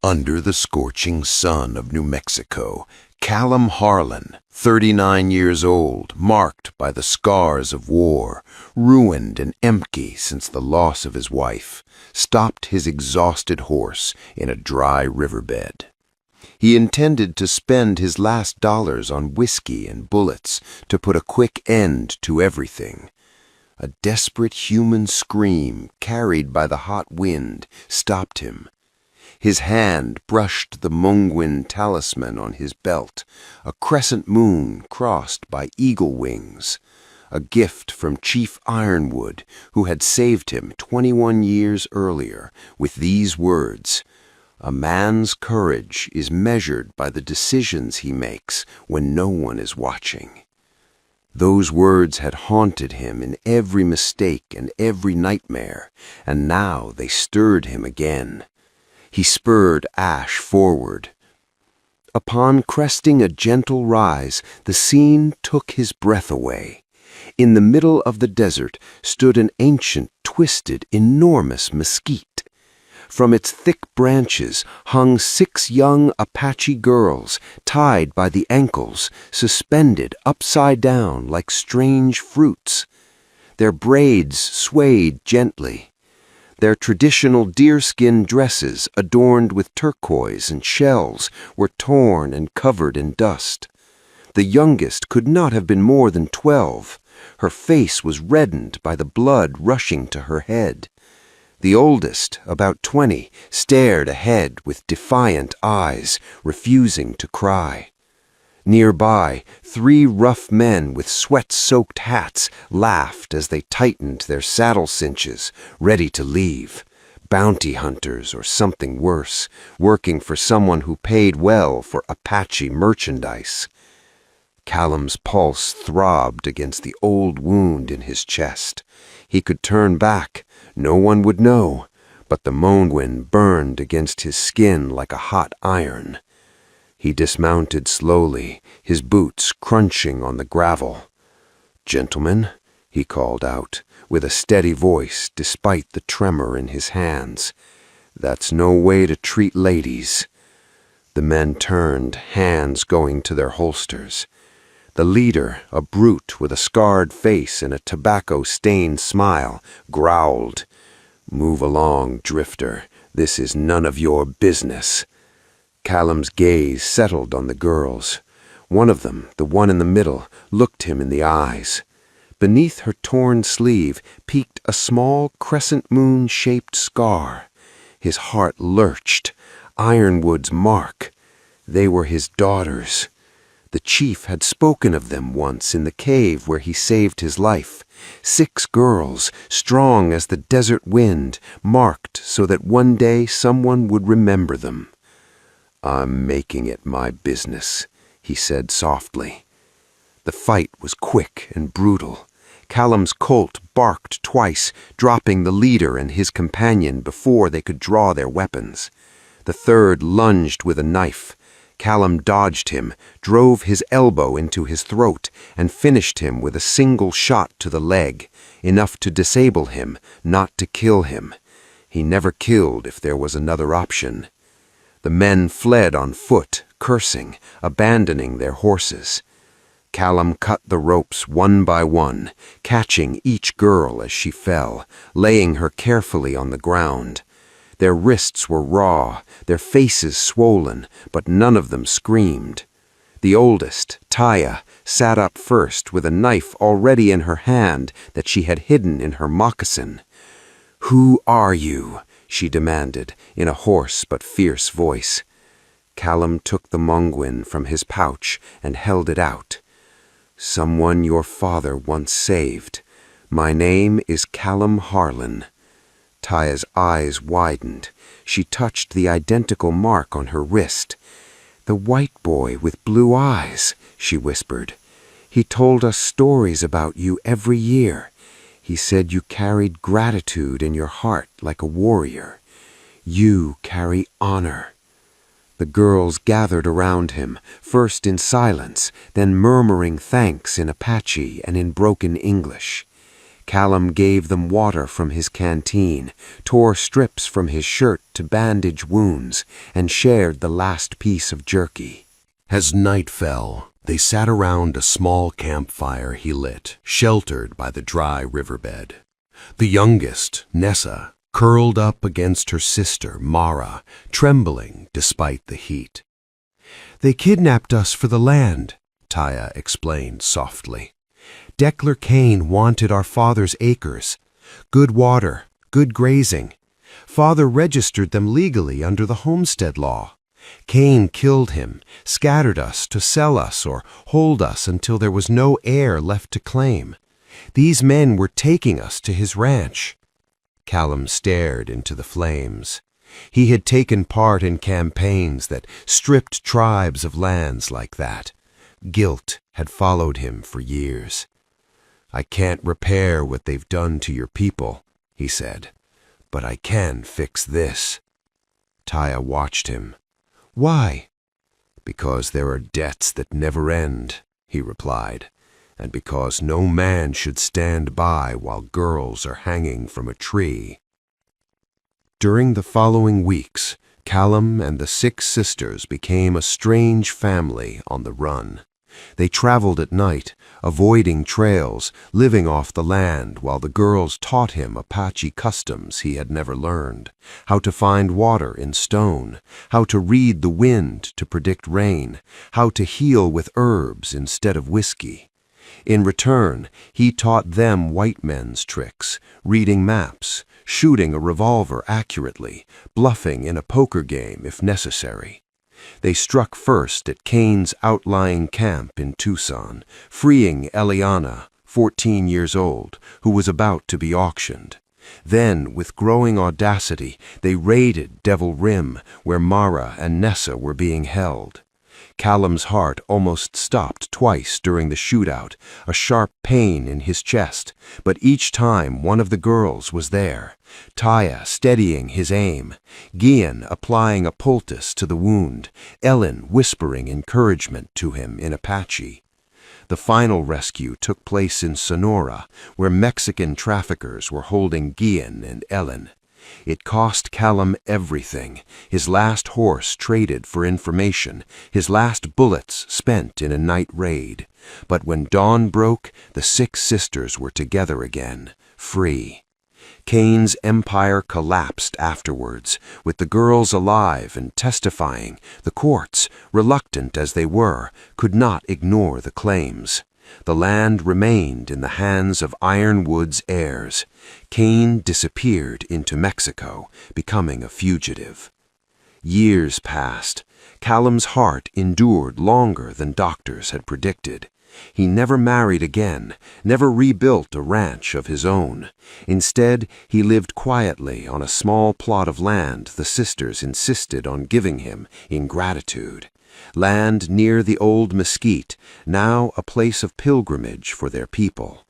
Under the scorching sun of New Mexico, Callum Harlan, 39 years old, marked by the scars of war, ruined and empty since the loss of his wife, stopped his exhausted horse in a dry riverbed. He intended to spend his last dollars on whiskey and bullets to put a quick end to everything. A desperate human scream, carried by the hot wind, stopped him. His hand brushed the Mungwin talisman on his belt, a crescent moon crossed by eagle wings, a gift from Chief Ironwood, who had saved him 21 years earlier, with these words: "A man's courage is measured by the decisions he makes when no one is watching." Those words had haunted him in every mistake and every nightmare, and now they stirred him again. He spurred Ash forward. Upon cresting a gentle rise, the scene took his breath away. In the middle of the desert stood an ancient, twisted, enormous mesquite. From its thick branches hung 6 young Apache girls, tied by the ankles, suspended upside down like strange fruits. Their braids swayed gently. Their traditional deerskin dresses, adorned with turquoise and shells, were torn and covered in dust. The youngest could not have been more than 12. Her face was reddened by the blood rushing to her head. The oldest, about 20, stared ahead with defiant eyes, refusing to cry. Nearby, 3 rough men with sweat-soaked hats laughed as they tightened their saddle cinches, ready to leave. Bounty hunters or something worse, working for someone who paid well for Apache merchandise. Callum's pulse throbbed against the old wound in his chest. He could turn back, no one would know, but the Mungwin burned against his skin like a hot iron. He dismounted slowly, his boots crunching on the gravel. "Gentlemen," he called out, with a steady voice despite the tremor in his hands, "that's no way to treat ladies." The men turned, hands going to their holsters. The leader, a brute with a scarred face and a tobacco-stained smile, growled, "Move along, drifter. This is none of your business." Callum's gaze settled on the girls. One of them, the one in the middle, looked him in the eyes. Beneath her torn sleeve peeked a small crescent moon-shaped scar. His heart lurched. Ironwood's mark. They were his daughters. The chief had spoken of them once in the cave where he saved his life. 6 girls, strong as the desert wind, marked so that one day someone would remember them. "I'm making it my business," he said softly. The fight was quick and brutal. Callum's colt barked twice, dropping the leader and his companion before they could draw their weapons. The third lunged with a knife. Callum dodged him, drove his elbow into his throat, and finished him with a single shot to the leg, enough to disable him, not to kill him. He never killed if there was another option. The men fled on foot, cursing, abandoning their horses. Callum cut the ropes one by one, catching each girl as she fell, laying her carefully on the ground. Their wrists were raw, their faces swollen, but none of them screamed. The oldest, Taya, sat up first with a knife already in her hand that she had hidden in her moccasin. "Who are you?" she demanded, in a hoarse but fierce voice. Callum took the Mungwin from his pouch and held it out. "Someone your father once saved. My name is Callum Harlan." Taya's eyes widened. She touched the identical mark on her wrist. "The white boy with blue eyes," she whispered. "He told us stories about you every year. He said you carried gratitude in your heart like a warrior. You carry honor." The girls gathered around him, first in silence, then murmuring thanks in Apache and in broken English. Callum gave them water from his canteen, tore strips from his shirt to bandage wounds, and shared the last piece of jerky. As night fell, they sat around a small campfire he lit, sheltered by the dry riverbed. The youngest, Nessa, curled up against her sister, Mara, trembling despite the heat. "They kidnapped us for the land," Taya explained softly. "Declan Cain wanted our father's acres. Good water, good grazing. Father registered them legally under the homestead law. Cain killed him, scattered us to sell us or hold us until there was no heir left to claim. These men were taking us to his ranch." Callum stared into the flames. He had taken part in campaigns that stripped tribes of lands like that. Guilt had followed him for years. "I can't repair what they've done to your people," he said, "but I can fix this." Taya watched him. "Why?" "Because there are debts that never end," he replied, "and because no man should stand by while girls are hanging from a tree." During the following weeks, Callum and the 6 sisters became a strange family on the run. They traveled at night, avoiding trails, living off the land while the girls taught him Apache customs he had never learned, how to find water in stone, how to read the wind to predict rain, how to heal with herbs instead of whiskey. In return, he taught them white men's tricks, reading maps, shooting a revolver accurately, bluffing in a poker game if necessary. They struck first at Cain's outlying camp in Tucson, freeing Eliana, 14 years old, who was about to be auctioned. Then, with growing audacity, they raided Devil Rim, where Mara and Nessa were being held. Callum's heart almost stopped twice during the shootout, a sharp pain in his chest, but each time one of the girls was there, Taya steadying his aim, Gian applying a poultice to the wound, Ellen whispering encouragement to him in Apache. The final rescue took place in Sonora, where Mexican traffickers were holding Gian and Ellen. It cost Callum everything, his last horse traded for information, his last bullets spent in a night raid. But when dawn broke, the 6 sisters were together again, free. Cain's empire collapsed afterwards, with the girls alive and testifying. The courts, reluctant as they were, could not ignore the claims. The land remained in the hands of Ironwood's heirs. Cain disappeared into Mexico, becoming a fugitive. Years passed. Callum's heart endured longer than doctors had predicted. He never married again, never rebuilt a ranch of his own. Instead, he lived quietly on a small plot of land the sisters insisted on giving him in gratitude. Land near the old mesquite, now a place of pilgrimage for their people.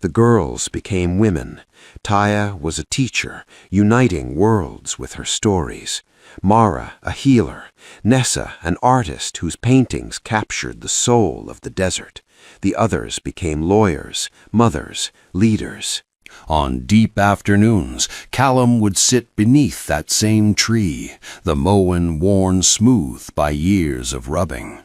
The girls became women. Taya was a teacher, uniting worlds with her stories. Mara, a healer. Nessa, an artist whose paintings captured the soul of the desert. The others became lawyers, mothers, leaders. On deep afternoons, Callum would sit beneath that same tree, the mowen worn smooth by years of rubbing.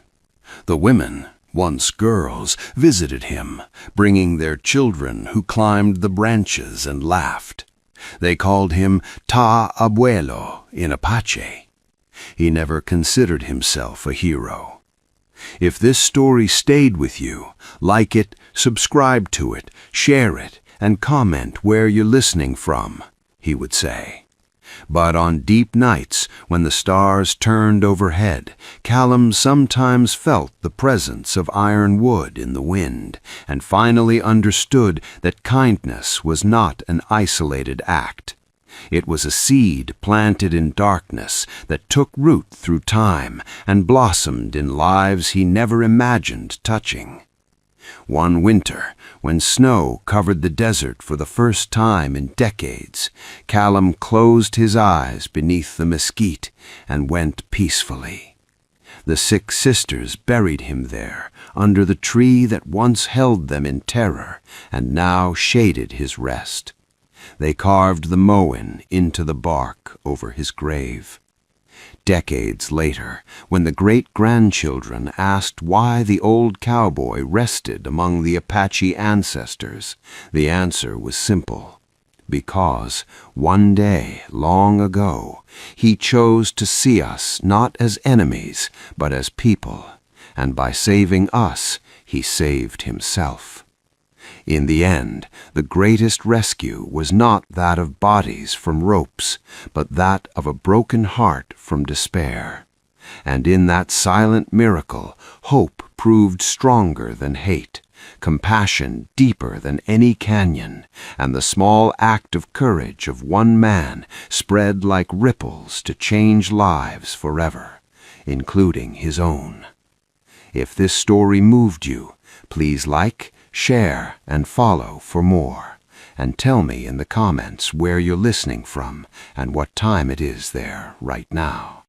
The women, once girls, visited him, bringing their children who climbed the branches and laughed. They called him Ta Abuelo in Apache. He never considered himself a hero. If this story stayed with you, like it, subscribe to it, share it, and comment where you're listening from, he would say. But on deep nights, when the stars turned overhead, Callum sometimes felt the presence of iron wood in the wind, and finally understood that kindness was not an isolated act. It was a seed planted in darkness that took root through time and blossomed in lives he never imagined touching. One winter, when snow covered the desert for the first time in decades, Callum closed his eyes beneath the mesquite and went peacefully. The 6 sisters buried him there, under the tree that once held them in terror and now shaded his rest. They carved the Moen into the bark over his grave. Decades later, when the great-grandchildren asked why the old cowboy rested among the Apache ancestors, the answer was simple. Because one day, long ago, he chose to see us not as enemies, but as people, and by saving us, he saved himself. In the end, the greatest rescue was not that of bodies from ropes, but that of a broken heart from despair. And in that silent miracle, hope proved stronger than hate, compassion deeper than any canyon, and the small act of courage of one man spread like ripples to change lives forever, including his own. If this story moved you, please like, share, and follow for more, and tell me in the comments where you're listening from and what time it is there right now.